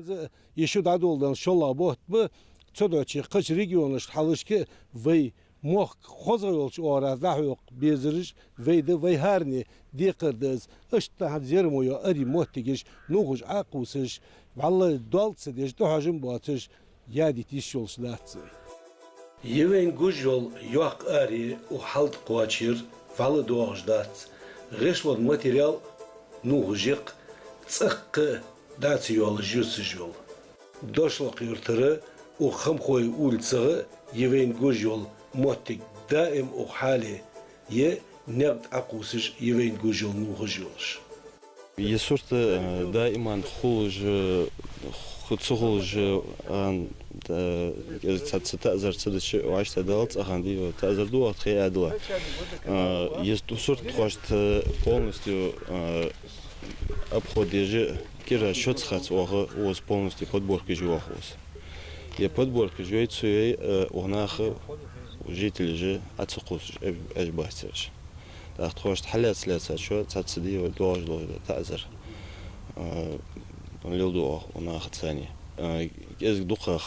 هذا يشود عدول إن شاء الله بوت ب تدوشي قش ريجيونش حلش كي في مخ خزرولش أورا ذهوق بيزرج في ده في هرني ديقردز اشتهد زيرمويا أري موتيجش نوغش عقوسش والله دولت سديش تهاجم باتش يادي تيشولش لاتسي يوين جوجول يوق أري وحلت قواتشير والله دوغش دات غشول ماتيريال نوغجيق تسق داتي يول جوس جول دوشلق يرترى وخمخوي أولتسغ يوين جوجول موتك دائم وحالي نقد عقوسش يوين جوجول نوغجولش يسورت دائما خلج عن تأذر تدش وعشت دالت أخاندي تأذر دوات خي عدلا يسورت خشت полностью обходишь кира счет хат уз полностью подборки живохуз. Я подборки живет унах жители же отсукус эжбастиш. Так хошт халят слеца что цацди должно тазер. Лилду унах цани. Из духа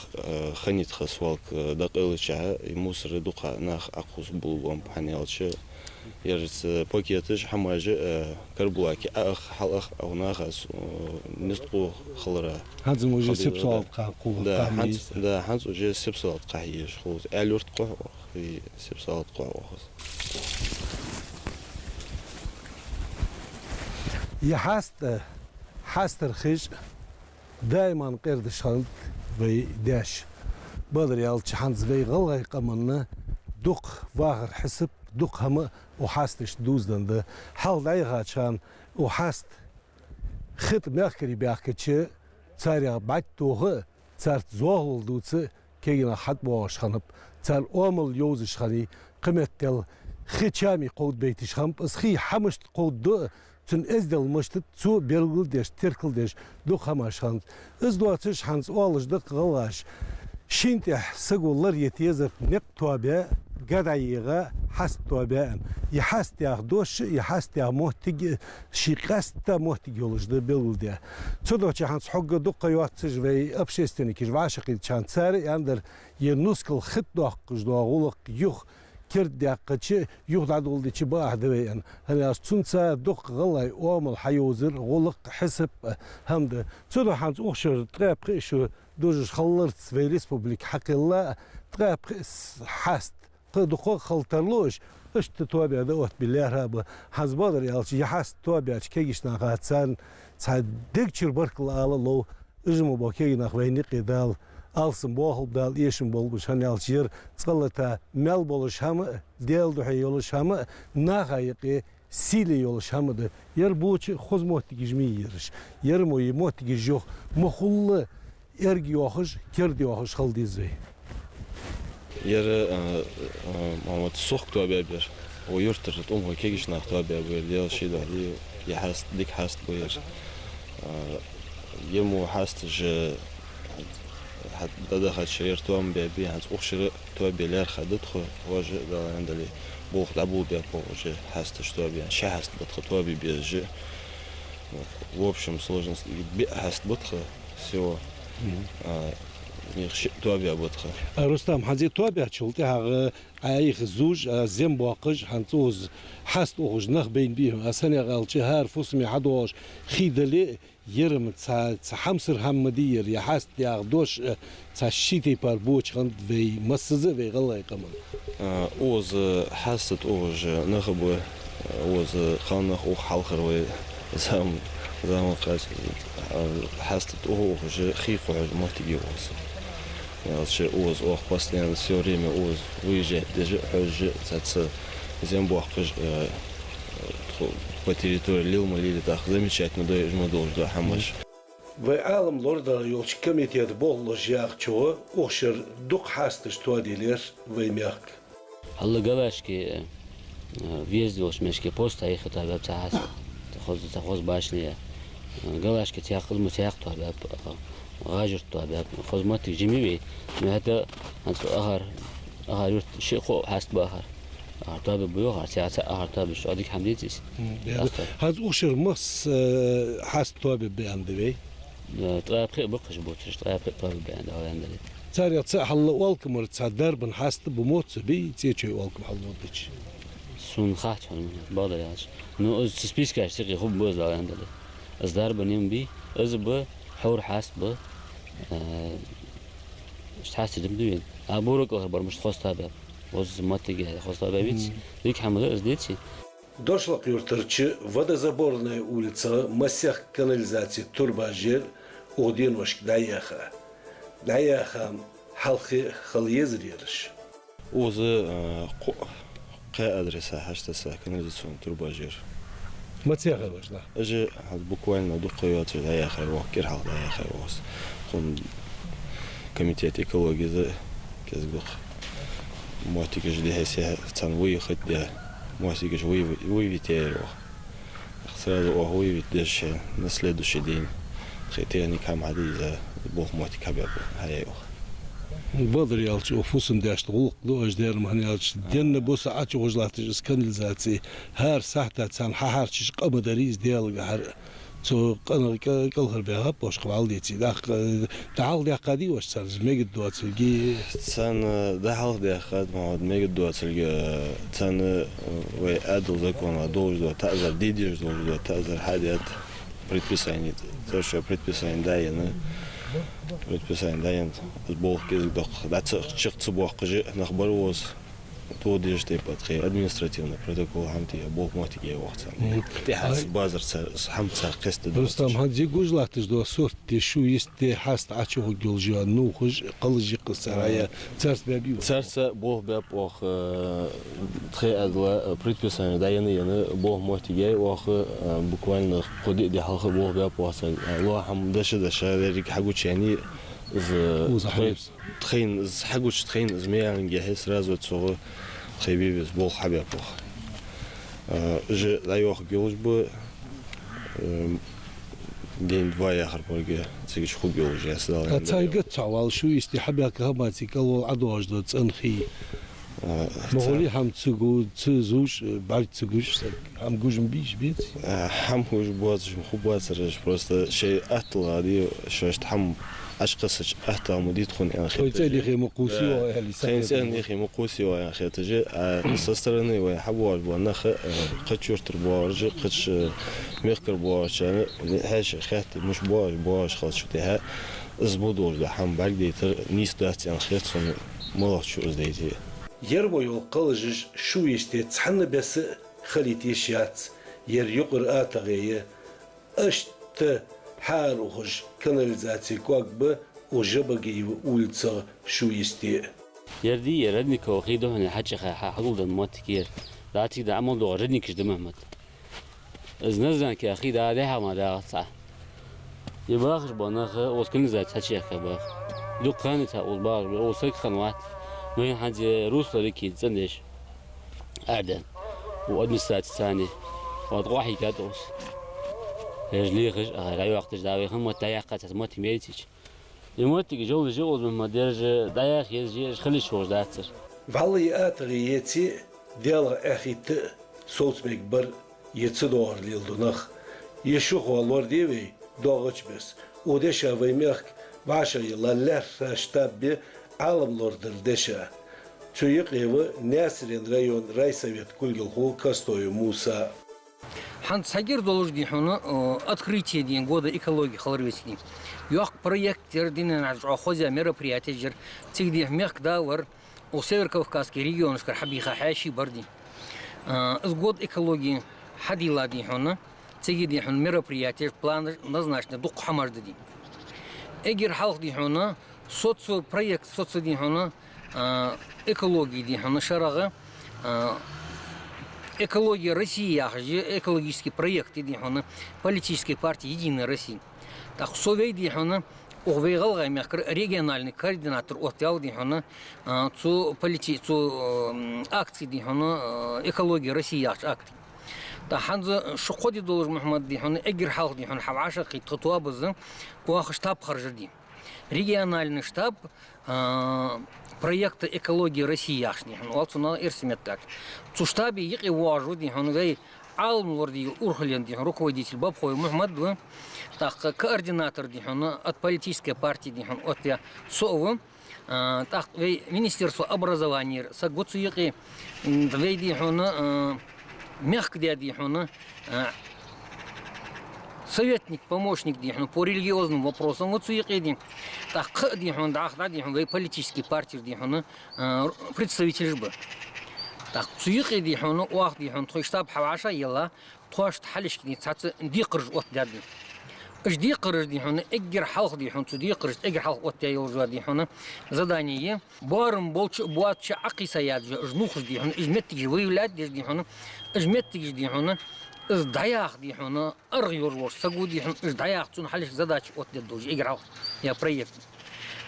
ханит хасвалк дакылыча и мусор духа нах акус булгом панелче. يرجس باكيتش حماجة كربلاكي أخ حلق أو ناخس نسقو خلرا. هذا موجود سبسال قاقو. ده هذا موجود سبسال قاهيش خلاص ألورت قاه في سبسال قاه خلاص. حاست الخش دائما قرد شانت في داش بدر يالش حنز في غلق قمنا دق واخر حسب دق هم وحاستش دوزدن ده حال دايغا شان وحاست خط مخكري بيحكي تاريخ بعد توه تارت زوهل دوتس كينا حد باش خنب تار أمل يوزش خني قمت دل خيشامي قود بيتش خنب اس خي حمشت قود دو تن ازدل مشت تو بيرغل ديش تركل ديش دق هماش خنب از دواتش حنز اولش دق غلاش شينتح سقولر يتيزر نق توابع قدعيغا حست توابع يحست ياخدوش يحست يا موتج شيقست موتج يولش ده بيرغل ده تدوش حنز حق دق يواتش في ابشستني كيش واشقي شان ساري عندر ينوسكل خط دقش دغولق يخ كرد دقتش يخ دادول دي تشباه دوين هنا تنسى دق غلاي اومل حيوزر غلق حسب همده تدو حنز اوخشر تراب شو دوجش خلرت في ريسبوبليك حق الله تراب حست قدقو خلطرلوش اش تتوابع دوت بالله راب حنز بادر يالش يحست توابع كيش ناقاتسان صدق بركل على لو اجمو باكي ناقوي نقيدال alsın boğul dal yeşim bolmuş hani alçır çikolata mel boluş hamı del duhay yoluş hamı nahayıqı sili yoluş hamıdı yer bu çi xozmot gijmi yeriş yer moy mot gij yok muhullı ergi yoxuş kerdi yoxuş xaldizvi yer Mahmut soq tober o yurtır umho kegiş nach tober der şeyda ya hast dik hast bu yer yemu hast حتى دخل شرير توم بيبي هنس أخشر توبيلر خدت خو واجه ده عندلي بوخ لعبو بيبو واجه حست توبي شهست بدخ توبي بيجي в общем сложность حست بدخ سوى يخش توبي بدخ رستم حنزي توبي شلتي ها أي خزوج زين باقج حنتوز حست أخج نخ بين بيهم أسنى غلطي هار فوسمي حدوش خيدلي يرم تحمسر همدير يا حست يا دوش تشيتي بار بوش خند في مسزة في غلا يقمن أوز حست أوج نخبو أوز خانخ أو حلخر و زام قاس حست أوج خيخ و مهتجي أوز يعني شيء أوز أو خبصني سوري من أوز ويجي دج حج تاع زين بوحج по территории Лилма Лили так замечательно да жмодол да хамаш. В عالم لوردا يولش كميتيات بول جاق چو اوخشر دوق حاستش تواديلر ويمياك. هلا قباشكي вездилш мешки пост اي خطاب بتاع تخوز باشنيه. قباشكي تاخذ متاخ تواب غاجر تواب خدمات جميعي هذا اخر شيء حاست باخر أعتاب بيوغ ساعة أعتاب شو أديك حمديتيس هذا أخشر مص حاست تواب بعندي طرابخي بقش بوتش طرابخي طاب بعد أو عندنا تاري تصح الله والكم تصدر بن حست بموت بي تيجي والكم حلوتش سون خات من بعض ياش إنه سبيس كاش تقي خوب بوز أو عندنا أصدار بنيم بي أزب حور حاست ب مش حاست جمدوين أبورك أخبر مش خاصة باب وز ما تيجي خاصة بابيتش ديك حمله أزديتشي Дошлак юртырчы водозаборная улица Масях канализации Турбажер Одинвашк Даяха. Даяха халқы халезрерш. وز قا أدرسها حشتها канализационный турбажер. Матяха важна. أجي буквально духовات я خير كير حال я خير واس. خون комитет экологии за كذبق. موتيك جدي هسه تنوي خد ده. موتيك جوي ويتيرو. خسر هو ويتدش نسلدش دين. خيتيني كم عديد بوخ موتيك هباب هاي بدر يالش وفوسم داشت غلق دو أجدار مهني يالش دينا بوسا عاتش وجلاتش كاناليزاتي هار ساحتا تسان حارش قام داريز ديال هار تو قنر كلهر بها باش قبال ديتي داخ تعال دي قادي واش صار ميغ دوات تلقي تسان دحال دي خد ما ميغ دوات تلقي تسان وي ادل закон должен до тазар дидиш должен до тазар хадят предписание то что предписание дайны предписание дайны сбор кездок датчик сбор кыжы нахбар воз то диш тип атхи административный протокол хамти бог мотиге вакытсан тихас базар хамца кысты рустам хаджи гужлатыш до сорт те шу есть те хаст ачого гөлжа ну хуж кылжы кысарая царс бабиу царса бог баб ох тхи адла предписание дайны яны бог мотиге ох буквально ходи де халхы бог баб васан аллахам даша верик хагуч يعني تخين حقوش تخين زميان جهز رازو تصور خيبيبس بول حبيب بوخ ج لا يوخ جوج بو دين دوايا خربورجي تيجي خو جوج يسدال تايقت تعوال شو يستحبك هباتي كلو عدواج دو تنخي مغولي هم تسوغو تزوج بعد تزوج هم جوجم بيش بيت هم هوج بوز خو بوز просто شيء اطلع دي شوش تحم أشخاص أهتا مديت خون أنا خير تجي خي مقوسي وهالي خين خي مقوسي ويا خير تجي سسترني ويا حبوا البناخ قتشور تربوارج قتش ميخكر بوارج هاش خيرت مش بوارج خلاص شو تها زبودور ده هم بعد نيس دات يعني خير صن ملاش شو زديتي يربو يقلج شو يستيت حنا بس خليتي شات ير يقر آتغيه أشت حاروخج канализации как бы уже بقي улица شو يستي يردي يردني كوخي ده هنا حاجة حقول ده ما تكير لا تيجي ده عمل ده ردني كش ده مهمت إذ نزلنا كأخي ده ده ما ده صح يباخش بناخ وكناليزاتي حاجة كباخ دكانة أول باخ وسك خنوات ما حاجة روس لريكي تندش أردن وأدمستات ثاني وأتروحي كاتوس رجليخش غير وقت جداوي هم متيقظ موتي ميتيش يموتي جو من مدرج دايخ يجي خلي شوز داتر والله آتغيتي ديال أخيت صوت مكبر يتصدور للدنخ يشوخ والور ديوي دوغش بس ودشا ويميخ باشا يلالر راشتاب عالم لوردر دشا تيق يو ناسرين رايون رايسويت كلجل هو كاستوي موسى حن سجر دولج دي حنا открытие دين года экологии халарвесни يوق проектер دين نعجو خوزا мероприятие تيجي ميخ داور او سيفر كوكاسكي ريجيون شكر حبيخه حاشي بردي از год экологии حديلا دي حنا تيجي دي حنا мероприятие план назначено дук хамарды دي эгер халк دي حنا социо проект социо دي حنا экологии دي حنا شرغه экология России, экологический проект, политической партии «Единая Россия». Так, совет, региональный координатор отдел, акции, экология России, акции. Так, ханза шоходи должен Мухаммад, эгер халк, хаваша, хитхатуа база, уах штаб харжади. Региональный штаб проекта экологии России яшни. Вот у нас ирсимет так. Цу штабе их и важу, вей Алм лорди Урхален дихун руководитель Бабхой Мухаммад так координатор дихун от политической партии дихун от я Сову так Министерство образования сагуцуйки две дихун мягкий дихун советник, помощник дихун по религиозным вопросам вот суйки так дихун дах дихун две политические партии дихун представитель бы так суйки дихун уах дихун штаб хаваша يلا توش تحلش كني تحت ديقرج وقت دادي اش ديقرج ديحون اجر حلق ديحون ديقرج اجر حلق وقت يوجد ديحون задание بارم بولش بواتش عقي سياد جنوخ ديحون اجمتي ويولاد ديحون اجمتي ديحون از داياخ ديحون ارغيور ورش سقو ديحون از داياخ تون حلش задачи وقت دوج اجر حلق يا проект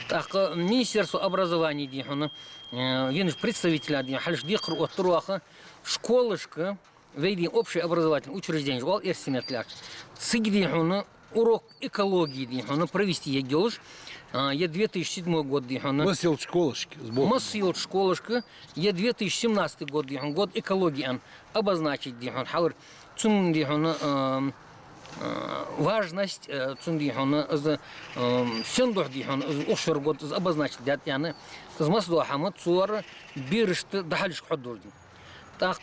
так Министерство образования дихон винж представителя дихон حلش ديقر وتروخ школышка вейди общеобразовательное учреждение жвал эрсиметляк цигди хуна урок экологии ди хуна провести я делаешь я 2007 год ди хуна Масил школышки сбор. Масил школышка я 2017 год ди хуна год экологии обозначить ди хуна хаур цун ди хуна важность цун ди хуна сендох ди хуна ушер год обозначить дат яны з масду хамат цуар биршт дахалш худурди так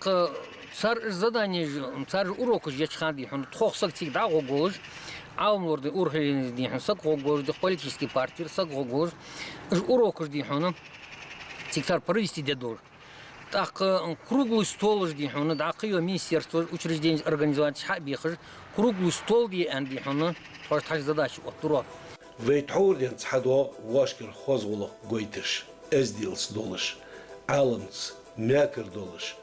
صار задание صار урок же чханди хон тохсак тиг да гогож ауморды урхелин ди хон сак гогож да политический партий сак гогож урок ди хон тиг сар провести дедор так круглый стол ди хон да кыё министерство учреждений организовать хабихр круглый стол ди анди хон тохташ задачи отуро ويتحور ينتحدوا واشكر خوزغلق قويتش ازديلس دولش عالمس ماكر دولش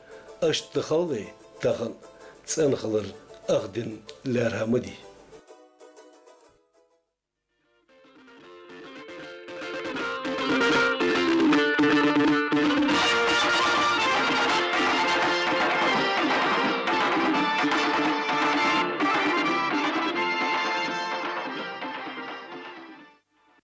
اشتخلي تغن تسنخلر اغدن لارهمدي